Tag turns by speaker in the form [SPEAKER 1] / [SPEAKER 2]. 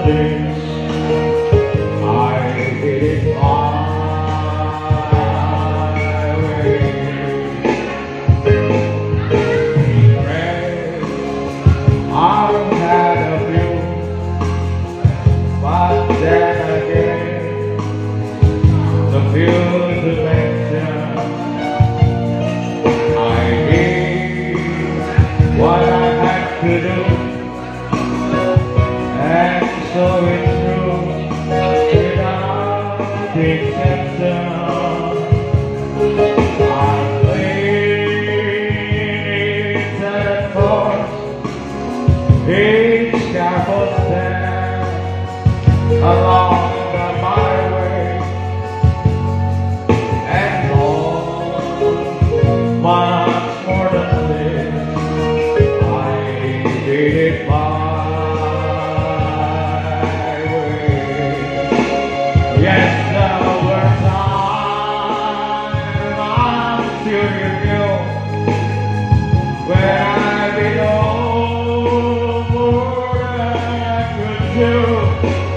[SPEAKER 1] this, I did it my way. Regret, I've had a few, but then again, the few to mention, I did what I had to do. And so it's true, without exception, I'm laying that course, each careful step along the byway, and much more than this, I did it my yes, there were times I'm still with you when I did all more than I could do.